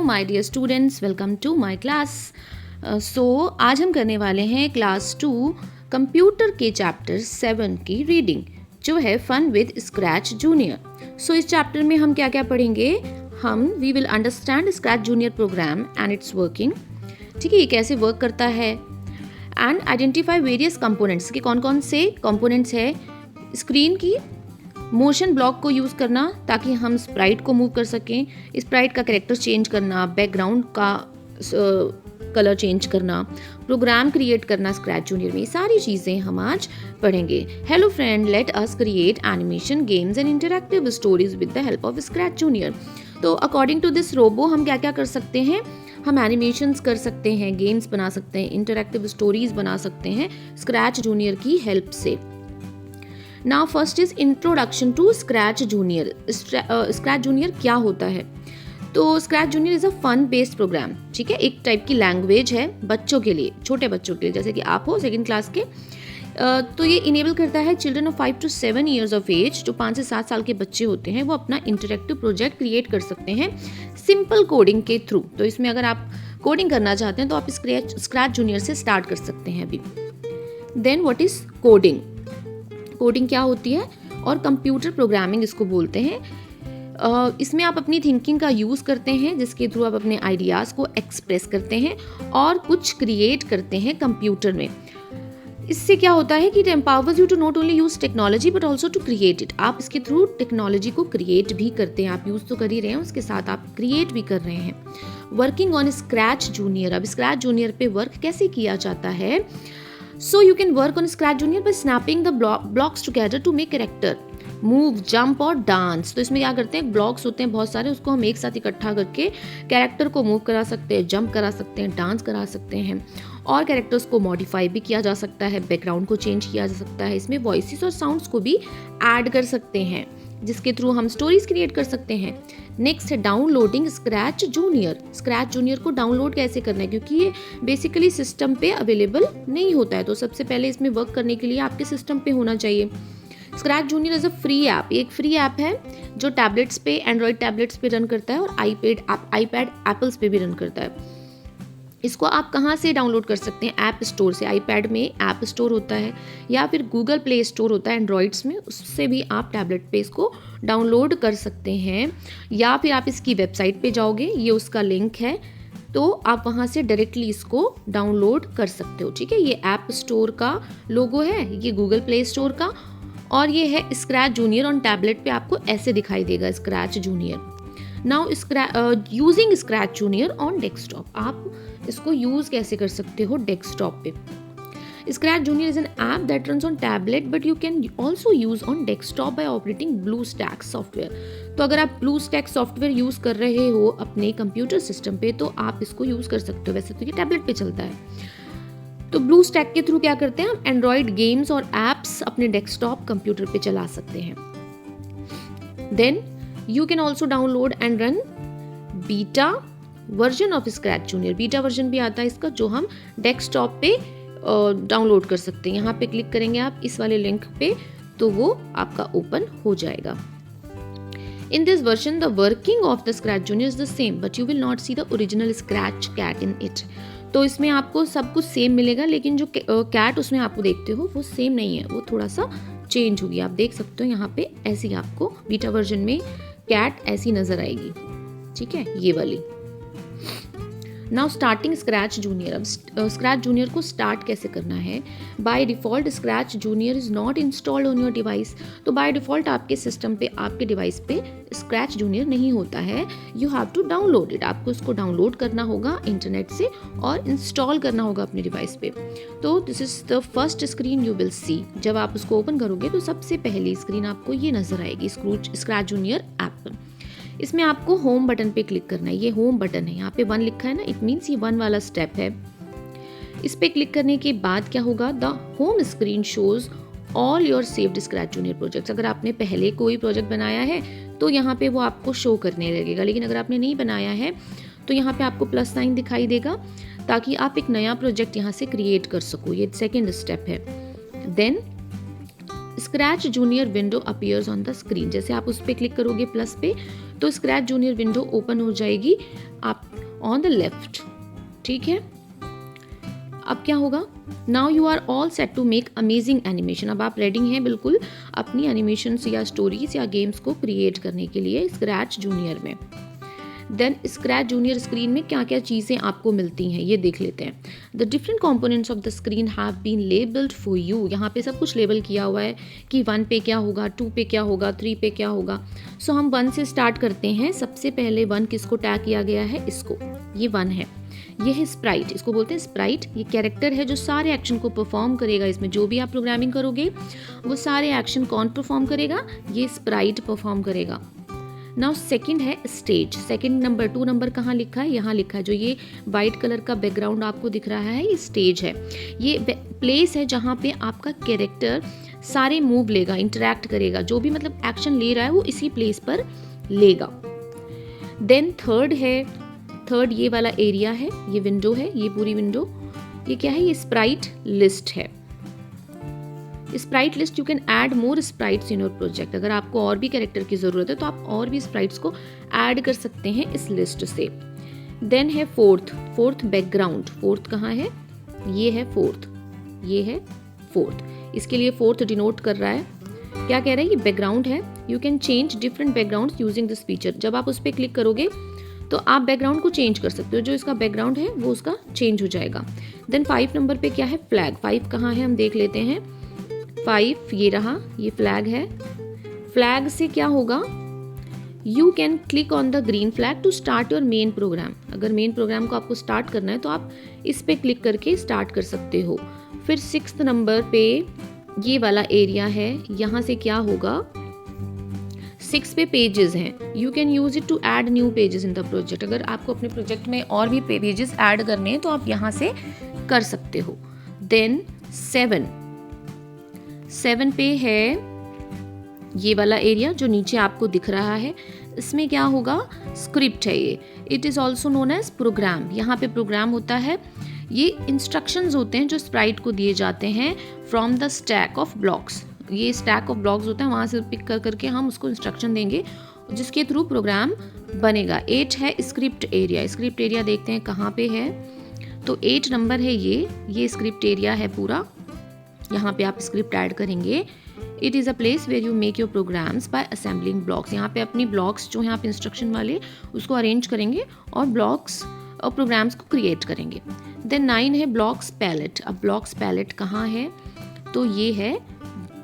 My dear students, welcome to my class. आज हम करने वाले हैं क्लास 2 कंप्यूटर के चैप्टर 7 की रीडिंग, जो है फन विद स्क्रैच जूनियर। इस चैप्टर में हम क्या क्या पढ़ेंगे? We will understand Scratch Junior program and it's working. ठीक है, ये कैसे वर्क करता है, एंड आइडेंटिफाई वेरियस कंपोनेंट्स के कौन कौन से कंपोनेंट्स है। स्क्रीन की मोशन ब्लॉक को यूज़ करना ताकि हम स्प्राइट को मूव कर सकें, स्प्राइट का कैरेक्टर चेंज करना, बैकग्राउंड का कलर चेंज करना, प्रोग्राम क्रिएट करना स्क्रैच जूनियर में, सारी चीज़ें हम आज पढ़ेंगे। Hello friend, let us create animation, games and interactive stories with the help of scratch junior. तो अकॉर्डिंग टू दिस रोबो हम क्या क्या कर सकते हैं? हम एनिमेशंस कर सकते हैं, गेम्स बना सकते हैं, इंटरैक्टिव स्टोरीज बना सकते हैं स्क्रैच जूनियर की हेल्प से। Now first is introduction to Scratch Junior. Scratch Junior क्या होता है? तो Scratch Junior is a fun based program. ठीक है, एक टाइप की लैंग्वेज है बच्चों के लिए, छोटे बच्चों के लिए, जैसे कि आप हो सेकेंड क्लास के। तो ये इनेबल करता है children of 5 to 7 years of age, जो 5 से 7 साल के बच्चे होते हैं, वो अपना इंटरैक्टिव प्रोजेक्ट क्रिएट कर सकते हैं सिंपल कोडिंग के थ्रू। तो इसमें अगर आप कोडिंग करना चाहते हैं तो आप स्क्रैच जूनियर से स्टार्ट कर सकते हैं अभी। Then what is coding? Coding क्या होती है? और कंप्यूटर प्रोग्रामिंग इसको बोलते हैं। इसमें आप अपनी थिंकिंग का यूज़ करते हैं, जिसके थ्रू आप अपने आइडियाज़ को एक्सप्रेस करते हैं और कुछ क्रिएट करते हैं कंप्यूटर में। इससे क्या होता है कि it empowers you to not only use technology but also to create it. आप इसके थ्रू टेक्नोलॉजी को क्रिएट भी करते हैं, आप यूज़ तो कर ही रहे हैं, उसके साथ आप क्रिएट भी कर रहे हैं। Working on scratch Junior. अब स्क्रैच जूनियर पे वर्क कैसे किया जाता है? So you can work on Scratch Junior by snapping the blocks together to make character move, jump और डांस। तो इसमें क्या करते हैं, ब्लॉक्स होते हैं बहुत सारे, उसको हम एक साथ इकट्ठा करके कैरेक्टर को मूव करा सकते हैं, जंप करा सकते हैं, डांस करा सकते हैं, और कैरेक्टर्स को मॉडिफाई भी किया जा सकता है, बैकग्राउंड को चेंज किया जा सकता है, इसमें वॉइसेस और साउंड्स को भी ऐड कर सकते हैं, जिसके थ्रू हम स्टोरीज क्रिएट कर सकते हैं। नेक्स्ट है downloading scratch Junior. Scratch Junior को डाउनलोड कैसे करना है, क्योंकि ये बेसिकली सिस्टम पे अवेलेबल नहीं होता है, तो सबसे पहले इसमें वर्क करने के लिए आपके सिस्टम पे होना चाहिए। Scratch Junior is a free app. एक फ्री ऐप है जो टैबलेट्स पे, एंड्रॉयड टैबलेट्स पे रन करता है और आईपैड एप्पल्स पे भी रन करता है। इसको आप कहाँ से डाउनलोड कर सकते हैं? ऐप स्टोर से। आईपैड में ऐप स्टोर होता है या फिर गूगल प्ले स्टोर होता है एंड्रॉयड्स में, उससे भी आप टैबलेट पे इसको डाउनलोड कर सकते हैं, या फिर आप इसकी वेबसाइट पे जाओगे, ये उसका लिंक है, तो आप वहाँ से डायरेक्टली इसको डाउनलोड कर सकते हो। ठीक है, ये ऐप स्टोर का लोगो है, ये गूगल प्ले स्टोर का, और ये है स्क्रैच जूनियर। ऑन टैबलेट पे आपको ऐसे दिखाई देगा scratch junior. Now using scratch junior on desktop. आप इसको यूज कैसे कर सकते हो डेस्कटॉप पे? Scratch Junior is an app that runs on tablet but you can also use on desktop bye operating BlueStack software. तो अगर आप ब्लूस्टैक सॉफ्टवेयर यूज कर रहे हो अपने कंप्यूटर सिस्टम पे तो आप इसको यूज कर सकते हो। वैसे तो ये टैबलेट पे चलता है। तो ब्लूस्टैक के थ्रू क्या करते हैं, हम एंड्रॉयड गेम्स और एप्स अपने डेस्कटॉप कंप्यूटर पे चला सकते हैं। Then you can also download and run beta version of Scratch Junior। Beta version भी आता है इसका, जो हम डेस्कटॉप पे डाउनलोड कर सकते हैं। यहाँ पे क्लिक करेंगे आप इस वाले लिंक पे, तो वो आपका ओपन हो जाएगा। In this version, the working of the Scratch Junior is the same, but you will not see the original Scratch cat in it। तो इसमें आपको सब कुछ सेम मिलेगा, लेकिन जो कैट उसमें आपको देखते हो वो सेम नहीं है, वो थोड़ा सा चेंज होगी। आप देख सकते हो यहाँ पे ऐसे ही आपको बीटा वर्जन में कैट ऐसी नजर आएगी। ठीक है, ये वाली। Now starting Scratch Junior. अब स्क्रैच जूनियर को स्टार्ट कैसे करना है? By default Scratch Junior is not installed on your device. तो बाय डिफॉल्ट आपके सिस्टम पे, आपके डिवाइस पे स्क्रैच जूनियर नहीं होता है। You have to download it. आपको इसको डाउनलोड करना होगा इंटरनेट से और इंस्टॉल करना होगा अपने डिवाइस पे। तो this is the first screen you will see. जब आप उसको ओपन करोगे तो सबसे पहली स्क्रीन आपको ये नजर आएगी, स्क्रैच जूनियर ऐप। इसमें आपको होम बटन पे क्लिक करना है। ये होम बटन है, यहाँ पे 1 लिखा है ना, इट मीन्स ये 1 वाला स्टेप है। इस पे क्लिक करने के बाद क्या होगा, the home screen shows all your saved scratch junior projects. अगर आपने पहले कोई प्रोजेक्ट बनाया है तो यहाँ पे वो आपको शो करने लगेगा, लेकिन अगर आपने नहीं बनाया है तो यहाँ पे आपको प्लस साइन दिखाई देगा, ताकि आप एक नया प्रोजेक्ट यहाँ से क्रिएट कर सको। ये सेकेंड स्टेप है। Then Scratch Junior window appears on the screen. जैसे आप उस पर क्लिक करोगे प्लस पे तो स्क्रैच जूनियर विंडो ओपन हो जाएगी आप ऑन द लेफ्ट। ठीक है, अब क्या होगा, now you are all set to make amazing animation. अब आप रेडी हैं बिल्कुल अपनी एनिमेशंस या स्टोरीज या गेम्स को क्रिएट करने के लिए स्क्रैच जूनियर में। देन स्क्रैच जूनियर स्क्रीन में क्या क्या चीज़ें आपको मिलती हैं ये देख लेते हैं। The different components of the screen have been labelled for you. यहाँ पे सब कुछ लेबल किया हुआ है कि 1 पे क्या होगा, 2 पे क्या होगा, 3 पे क्या होगा। सो हम 1 से स्टार्ट करते हैं। सबसे पहले 1 किसको टैग किया गया है, इसको, ये 1 है। ये है स्प्राइट, इसको बोलते हैं स्प्राइट। ये कैरेक्टर है जो सारे एक्शन को परफॉर्म करेगा। इसमें जो भी आप प्रोग्रामिंग करोगे वो सारे एक्शन कौन परफॉर्म करेगा, ये स्प्राइट परफॉर्म करेगा। नाउ सेकंड है स्टेज। सेकंड नंबर 2 नंबर कहाँ लिखा है, यहाँ लिखा है। जो ये वाइट कलर का बैकग्राउंड आपको दिख रहा है ये स्टेज है। ये प्लेस है जहाँ पे आपका कैरेक्टर सारे मूव लेगा, इंटरैक्ट करेगा, जो भी मतलब एक्शन ले रहा है वो इसी प्लेस पर लेगा। देन थर्ड ये वाला एरिया है, ये विंडो है, ये पूरी विंडो, ये क्या है, ये स्प्राइट लिस्ट है। Sprite list, you can add more sprites in your project. अगर आपको और भी कैरेक्टर की जरूरत है तो आप और भी स्प्राइट्स को ऐड कर सकते हैं इस लिस्ट से। देन है फोर्थ बैकग्राउंड। फोर्थ कहाँ है, ये है फोर्थ, ये है फोर्थ। इसके लिए फोर्थ डिनोट कर रहा है, क्या कह रहा है, ये बैकग्राउंड है। You can change different background using this feature. जब आप उस पर क्लिक करोगे तो आप बैकग्राउंड को चेंज कर सकते हो, जो इसका बैकग्राउंड है वो उसका चेंज हो जाएगा। देन 5 नंबर पे क्या है, फ्लैग। 5 कहाँ है हम देख लेते हैं। 5 ये रहा, ये फ्लैग है। फ्लैग से क्या होगा, you can click on the green flag to start your main program. अगर मेन प्रोग्राम को आपको स्टार्ट करना है तो आप इस पे क्लिक करके स्टार्ट कर सकते हो। फिर 6 नंबर पे ये वाला एरिया है, यहाँ से क्या होगा, 6 पे पेजेस हैं। You can use it to add new pages in the project. अगर आपको अपने प्रोजेक्ट में और भी पेजेस ऐड करने हैं तो आप यहाँ से कर सकते हो। देन 7 पे है ये वाला एरिया जो नीचे आपको दिख रहा है। इसमें क्या होगा, स्क्रिप्ट है ये। It is also known as program. यहाँ पे प्रोग्राम होता है, ये इंस्ट्रक्शंस होते हैं जो स्प्राइट को दिए जाते हैं from the stack of blocks. ये स्टैक ऑफ ब्लॉक्स होता है, वहाँ से पिक कर करके हम उसको इंस्ट्रक्शन देंगे जिसके थ्रू प्रोग्राम बनेगा। 8 है स्क्रिप्ट एरिया। स्क्रिप्ट एरिया देखते हैं कहाँ पे है, तो 8 नंबर है ये स्क्रिप्ट एरिया है पूरा। यहाँ पे आप स्क्रिप्ट ऐड करेंगे। It is a place where you make your programs by assembling blocks. यहाँ पे अपनी ब्लॉक्स जो हैं आप इंस्ट्रक्शन वाले उसको अरेंज करेंगे और ब्लॉक्स और प्रोग्राम्स को क्रिएट करेंगे। देन 9 है ब्लॉक्स पैलेट। अब ब्लॉक्स पैलेट कहाँ है, तो ये है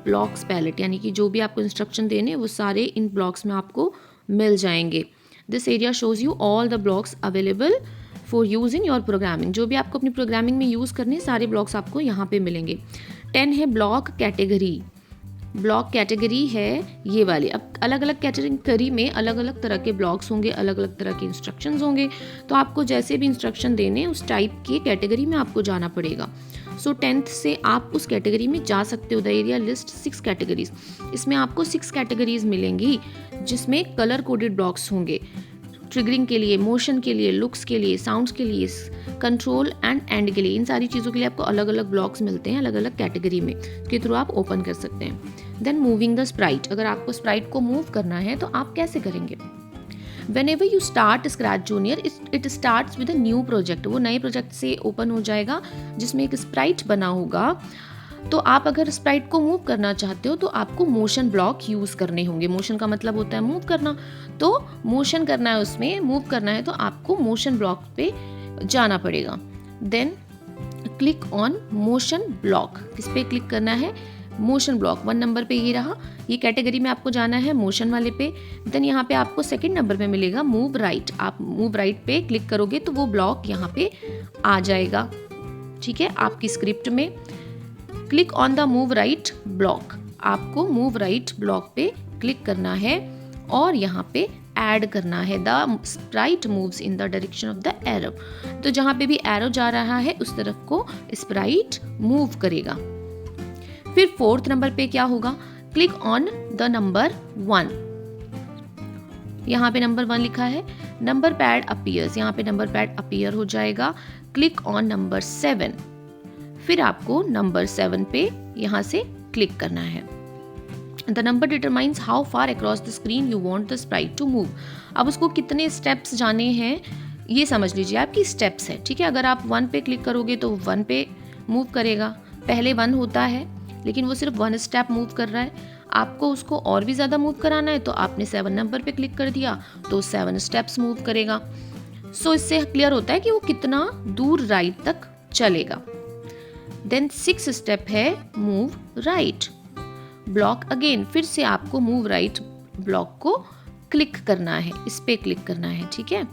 ब्लॉक्स पैलेट, यानी कि जो भी आपको इंस्ट्रक्शन देने वो सारे इन ब्लॉक्स में आपको मिल जाएंगे। This area shows you all the blocks available for use in your programming. जो भी आपको अपनी प्रोग्रामिंग में यूज़ करने सारे ब्लॉक्स आपको यहाँ पे मिलेंगे। 10 है ब्लॉक कैटेगरी। ब्लॉक कैटेगरी है ये वाली। अब अलग अलग कैटेगरी में अलग अलग तरह के ब्लॉक्स होंगे, अलग अलग तरह के इंस्ट्रक्शंस होंगे, तो आपको जैसे भी इंस्ट्रक्शन देने उस टाइप के कैटेगरी में आपको जाना पड़ेगा। सो 10th से आप उस कैटेगरी में जा सकते हो। The area list 6 categories. इसमें आपको 6 कैटेगरीज मिलेंगी जिसमें कलर कोडेड ब्लॉक्स होंगे, ट्रिगरिंग के लिए, मोशन के लिए, लुक्स के लिए, साउंड्स के लिए, कंट्रोल एंड एंड के लिए। इन सारी चीज़ों के लिए आपको अलग अलग ब्लॉक्स मिलते हैं अलग अलग कैटेगरी में, के थ्रू आप ओपन कर सकते हैं। Then moving the sprite. अगर आपको स्प्राइट को मूव करना है तो आप कैसे करेंगे। Whenever you start Scratch Junior, it starts with a new project। वो नए प्रोजेक्ट से ओपन हो जाएगा जिसमें एक स्प्राइट बना होगा। तो आप अगर स्प्राइट को मूव करना चाहते हो तो आपको मोशन ब्लॉक यूज़ करने होंगे। मोशन का मतलब होता है मूव करना, तो मोशन करना है उसमें, मूव करना है तो आपको मोशन ब्लॉक पे जाना पड़ेगा। Then click on motion block. किस पे क्लिक करना है, मोशन ब्लॉक। 1 नंबर पे ये रहा, ये कैटेगरी में आपको जाना है मोशन वाले पे। देन यहाँ पे आपको 2nd नंबर पे मिलेगा मूव राइट। आप मूव राइट पे क्लिक करोगे तो वो ब्लॉक यहाँ पे आ जाएगा। ठीक है, आपकी स्क्रिप्ट में click on the move right block. आपको मूव राइट ब्लॉक पे क्लिक करना है और यहाँ पे ऐड करना है the sprite moves in the direction of the arrow. तो जहाँ पे भी एरो जा रहा है उस तरफ को स्प्राइट मूव करेगा। फिर 4th नंबर पे क्या होगा, क्लिक ऑन द नंबर 1। यहाँ पे नंबर 1 लिखा है, नंबर पैड अपीयर्स। यहाँ पे नंबर पैड अपीयर हो जाएगा। Click on number 7। फिर आपको नंबर 7 पे यहाँ से क्लिक करना है। The number determines how far across the screen you want the sprite to move. अब उसको कितने स्टेप्स जाने हैं ये समझ लीजिए, आपकी स्टेप्स है, ठीक है। अगर आप 1 पे क्लिक करोगे तो 1 पे मूव करेगा, पहले 1 होता है लेकिन वो सिर्फ 1 स्टेप मूव कर रहा है। आपको उसको और भी ज़्यादा मूव कराना है तो आपने 7 नंबर पे क्लिक कर दिया तो 7 स्टेप्स मूव करेगा। सो इससे क्लियर होता है कि वो कितना दूर राइट तक चलेगा। देन 6 स्टेप है मूव राइट ब्लॉक। अगेन फिर से आपको मूव राइट ब्लॉक को क्लिक करना है, इस पे क्लिक करना है, ठीक है।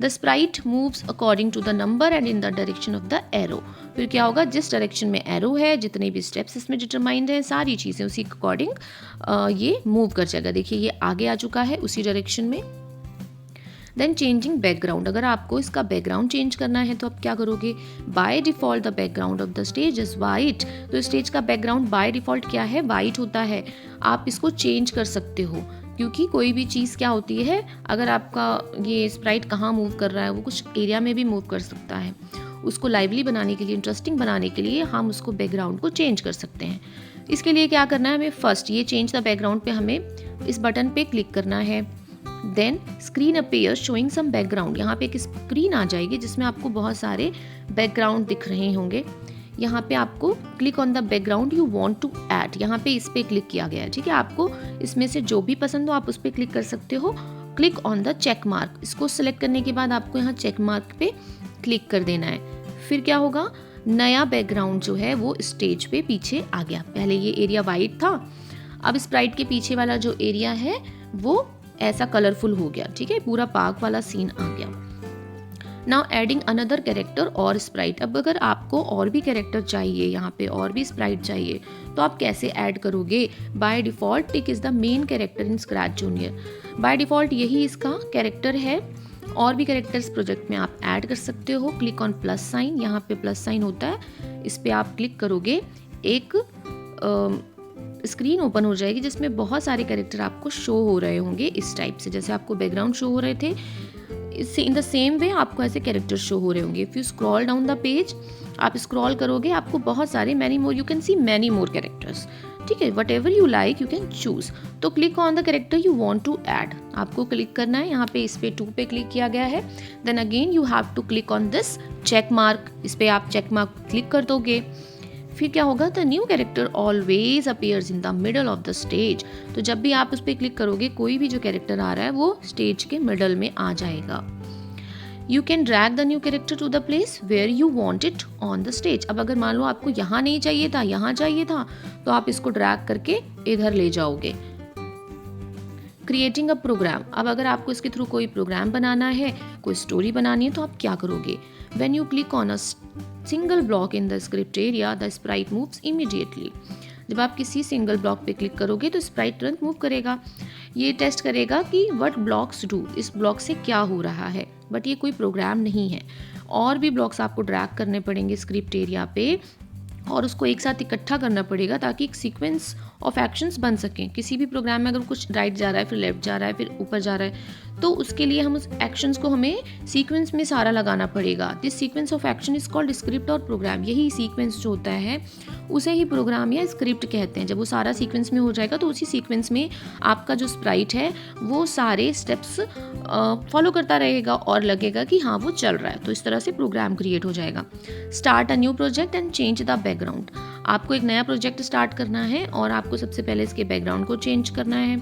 The sprite moves according to the number and in the direction of the arrow. फिर क्या होगा, जिस डायरेक्शन में एरो है, जितने भी स्टेप्स इसमें डिटरमाइंड है, सारी चीज़ें उसी के अकॉर्डिंग ये मूव कर जाएगा। देखिए ये आगे आ चुका है उसी डायरेक्शन में। देन चेंजिंग बैकग्राउंड, अगर आपको इसका बैकग्राउंड चेंज करना है तो आप क्या करोगे, by default the background of the stage is white. तो स्टेज का बैकग्राउंड बाय डिफॉल्ट क्या है, वाइट होता है। आप इसको चेंज कर सकते हो क्योंकि कोई भी चीज़ क्या होती है, अगर आपका ये स्प्राइट कहाँ मूव कर रहा है, वो कुछ एरिया में भी मूव कर सकता है। उसको लाइवली बनाने के लिए, इंटरेस्टिंग बनाने के लिए हम उसको बैकग्राउंड को चेंज कर सकते हैं। इसके लिए क्या करना है, हमें फर्स्ट ये चेंज द बैकग्राउंड पे हमें इस बटन पे क्लिक करना है। Then screen appear showing some background, यहाँ पे एक स्क्रीन आ जाएगी जिसमें आपको बहुत सारे बैकग्राउंड दिख रहे होंगे। यहाँ पे आपको click on the background you want to add, यहाँ पे इस पे क्लिक किया गया है, ठीक है। आपको इसमें से जो भी पसंद हो आप उस पर क्लिक कर सकते हो। Click on the check mark, इसको सिलेक्ट करने के बाद आपको यहाँ चेक मार्क पे क्लिक कर देना है। फिर क्या होगा, नया बैकग्राउंड जो है वो स्टेज पे पीछे आ गया। पहले ये एरिया वाइट था, अब स्प्राइट के पीछे वाला जो एरिया है वो ऐसा कलरफुल हो गया, ठीक है, पूरा पार्क वाला सीन आ गया। नाउ एडिंग अनदर कैरेक्टर और स्प्राइट। अब अगर आपको और भी कैरेक्टर चाहिए, यहाँ पे और भी स्प्राइट चाहिए, तो आप कैसे ऐड करोगे। By default tick is the main character in scratch junior. By default यही इसका कैरेक्टर है। और भी कैरेक्टर्स प्रोजेक्ट में आप ऐड कर सकते हो। क्लिक ऑन प्लस साइन, यहाँ पे प्लस साइन होता है, इस पे आप क्लिक करोगे, एक स्क्रीन ओपन हो जाएगी जिसमें बहुत सारे कैरेक्टर आपको शो हो रहे होंगे इस टाइप से, जैसे आपको बैकग्राउंड शो हो रहे थे, इससे इन द सेम वे आपको ऐसे कैरेक्टर शो हो रहे होंगे। If you scroll down the page, आप स्क्रॉल करोगे, आपको बहुत सारे many more, you can see many more characters, ठीक है। Whatever you like you can choose. तो click on the character you want to add, आपको क्लिक करना है। यहाँ पे इस पे 2 पे क्लिक किया गया है। Then again you have to click on this check mark, इस पे आप चेक मार्क क्लिक कर दोगे। फिर क्या होगा, the new character always appears in the middle of the stage. तो जब भी आप उस पर क्लिक करोगे, कोई भी जो कैरेक्टर आ रहा है वो स्टेज के मिडल में आ जाएगा। You can drag the new character to the place where you want it on the stage. अब अगर मान लो आपको यहाँ नहीं चाहिए था, यहाँ चाहिए था, तो आप इसको ड्रैग करके इधर ले जाओगे। क्रिएटिंग अ प्रोग्राम, अब अगर आपको इसके थ्रू कोई प्रोग्राम बनाना है, कोई स्टोरी बनानी है, तो आप क्या करोगे, when you click on a single block in the script area the sprite moves immediately. जब आप किसी सिंगल ब्लॉक पे क्लिक करोगे तो स्प्राइट तुरंत मूव करेगा। ये टेस्ट करेगा कि व्हाट ब्लॉक्स डू, इस ब्लॉक से क्या हो रहा है, बट ये कोई प्रोग्राम नहीं है। और भी ब्लॉक्स आपको ड्रैग करने पड़ेंगे स्क्रिप्ट एरिया पे और उसको एक साथ इकट्ठा करना पड़ेगा ताकि एक सीक्वेंस ऑफ एक्शंस बन सकें। किसी भी प्रोग्राम में अगर कुछ राइट जा रहा है, फिर लेफ्ट जा रहा है, फिर ऊपर जा रहा है, तो उसके लिए हम उस एक्शंस को हमें सीक्वेंस में सारा लगाना पड़ेगा। This sequence of action is called script और प्रोग्राम। यही सीक्वेंस जो होता है उसे ही प्रोग्राम या स्क्रिप्ट कहते हैं। जब वो सारा सीक्वेंस में हो जाएगा तो उसी सीक्वेंस में आपका जो स्प्राइट है वो सारे स्टेप्स फॉलो करता रहेगा और लगेगा कि हाँ वो चल रहा है। तो इस तरह से प्रोग्राम क्रिएट हो जाएगा। Start a new project and change the background. आपको एक नया प्रोजेक्ट स्टार्ट करना है और आपको सबसे पहले इसके बैकग्राउंड को चेंज करना है।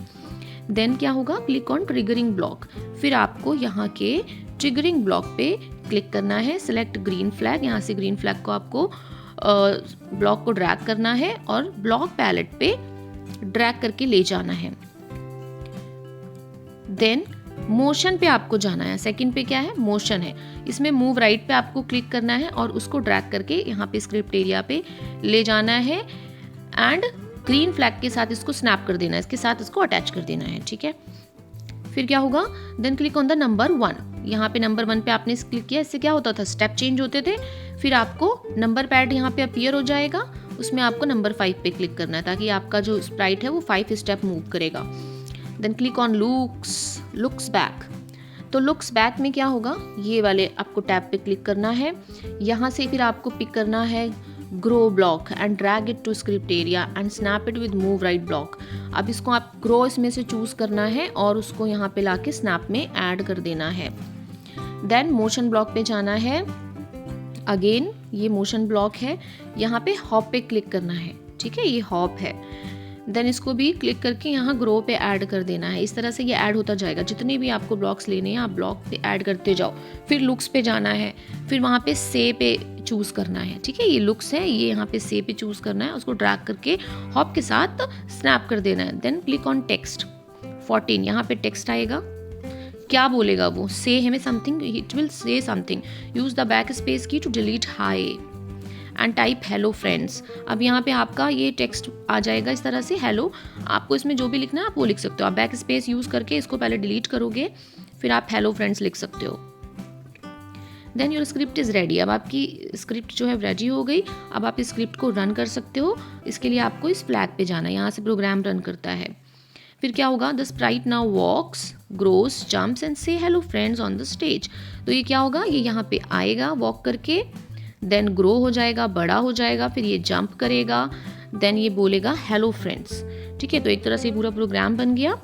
देन क्या होगा, क्लिक ऑन ट्रिगरिंग ब्लॉक। फिर आपको यहाँ के ट्रिगरिंग ब्लॉक पे क्लिक करना है। सिलेक्ट ग्रीन फ्लैग, यहाँ से ग्रीन फ्लैग को आपको ब्लॉक को ड्रैग करना है और ब्लॉक पैलेट पे ड्रैग करके ले जाना है। देन मोशन पे आपको जाना है। सेकंड पे क्या है, मोशन है। इसमें मूव राइट पे आपको क्लिक करना है और उसको ड्रैग करके यहाँ पे स्क्रिप्ट एरिया पे ले जाना है एंड ग्रीन फ्लैग के साथ इसको स्नैप कर देना है, इसके साथ इसको अटैच कर देना है, ठीक है। फिर क्या होगा, then click on the number 1। यहाँ पे नंबर 1 पे आपने क्लिक किया, इससे क्या होता था, स्टेप चेंज होते थे। फिर आपको नंबर पैड यहाँ पे अपीयर हो जाएगा, उसमें आपको नंबर 5 पे क्लिक करना है ताकि आपका जो स्प्राइट है वो 5 स्टेप मूव करेगा। Then click on looks back. तो लुक्स बैक में क्या होगा, ये वाले आपको टैब पे क्लिक करना है। यहाँ से फिर आपको पिक करना है grow block and drag it to script area and snap it with move right block. अब इसको आप ग्रो इसमें से चूज करना है और उसको यहाँ पे लाके स्नैप में ऐड कर देना है। देन मोशन ब्लॉक पे जाना है। अगेन ये मोशन ब्लॉक है, यहाँ पे हॉप पे क्लिक करना है, ठीक है, ये हॉप है। देन इसको भी क्लिक करके यहाँ ग्रो पे ऐड कर देना है। इस तरह से ये ऐड होता जाएगा। जितने भी आपको ब्लॉक्स लेने हैं आप ब्लॉक पे ऐड करते जाओ। फिर लुक्स पे जाना है, फिर वहाँ पे से पे चूज़ करना है, ठीक है, ये लुक्स है, ये यहाँ पे से पे चूज़ करना है, उसको ड्रैग करके हॉप के साथ स्नैप कर देना है। देन क्लिक ऑन टेक्स्ट 14, यहाँ पे टेक्स्ट आएगा। क्या बोलेगा वो? से हमें something, it will say something. Use the backspace key to delete hi and type hello friends. अब यहाँ पे आपका ये टेक्स्ट आ जाएगा इस तरह से, हेलो। आपको इसमें जो भी लिखना है आप वो लिख सकते हो। आप बैक स्पेस यूज करके इसको पहले डिलीट करोगे, फिर आप हेलो फ्रेंड्स लिख सकते हो। Then your script is ready. अब आपकी स्क्रिप्ट जो है रेडी हो गई। अब आप इस स्क्रिप्ट को रन कर सकते हो। इसके लिए आपको इस फ्लैग पे जाना है, यहाँ से प्रोग्राम रन करता है। फिर क्या होगा? The sprite now walks, grows, jumps and say hello friends on the stage. तो ये क्या होगा? ये यहाँ पे आएगा वॉक करके, देन ग्रो हो जाएगा, बड़ा हो जाएगा, फिर ये जंप करेगा, देन ये बोलेगा हेलो फ्रेंड्स, ठीक है। तो एक तरह से पूरा प्रोग्राम बन गया।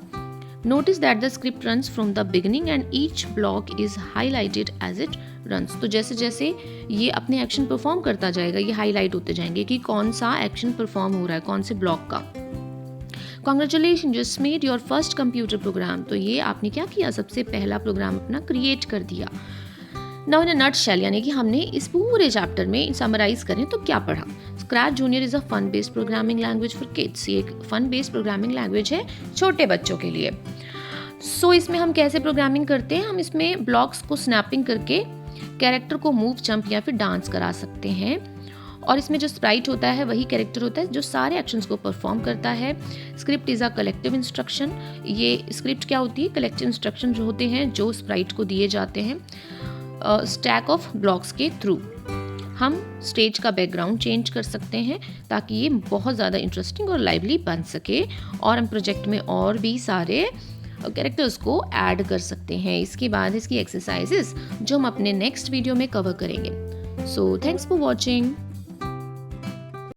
Notice that the script runs from the beginning and each block is highlighted as it runs. तो जैसे जैसे ये अपने एक्शन परफॉर्म करता जाएगा, ये हाईलाइट होते जाएंगे कि कौन सा एक्शन परफॉर्म हो रहा है, कौन से ब्लॉक का। Congratulation, just made your first computer program. तो ये आपने क्या किया? सबसे पहला प्रोग्राम अपना क्रिएट कर दिया। नाउ इन अ नटशेल, यानी कि हमने इस पूरे चैप्टर में समराइज करें तो क्या पढ़ा? Scratch Junior is a fun based programming language for kids. ये एक फन बेस्ड प्रोग्रामिंग लैंग्वेज है छोटे बच्चों के लिए। सो इसमें हम कैसे प्रोग्रामिंग करते हैं? हम इसमें ब्लॉक्स को स्नैपिंग करके कैरेक्टर को मूव, जंप या फिर डांस करा सकते हैं। और इसमें जो स्प्राइट होता है वही कैरेक्टर होता है जो सारे एक्शंस को परफॉर्म करता है। Script is a collective instruction. ये स्क्रिप्ट क्या होती है? कलेक्टिव इंस्ट्रक्शन जो होते हैं जो स्प्राइट को दिए जाते हैं स्टैक ऑफ ब्लॉक्स के थ्रू। हम स्टेज का बैकग्राउंड चेंज कर सकते हैं ताकि ये बहुत ज़्यादा इंटरेस्टिंग और लाइवली बन सके, और हम प्रोजेक्ट में और भी सारे कैरेक्टर्स को ऐड कर सकते हैं। इसके बाद इसकी एक्सरसाइजेस जो हम अपने नेक्स्ट वीडियो में कवर करेंगे। So thanks for watching.